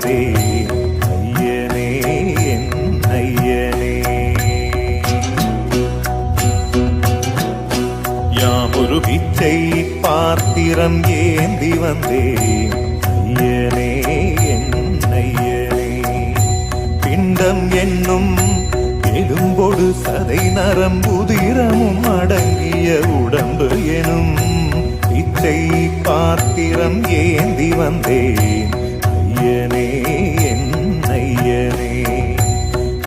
வந்தேன் ஐயனே என் ஐயனே. யாமொரு பிச்சை பாத்திரம் ஏந்தி வந்தேன் ஐயனே என் ஐயனே. பிண்டம் என்னும் எலும்பொடு சதை நரம்புதிரமும் அடங்கிய உடம்பு எனும் பிச்சை பாத்திரம் ஏந்தி வந்தேன் ஐயனே என் ஐயனே.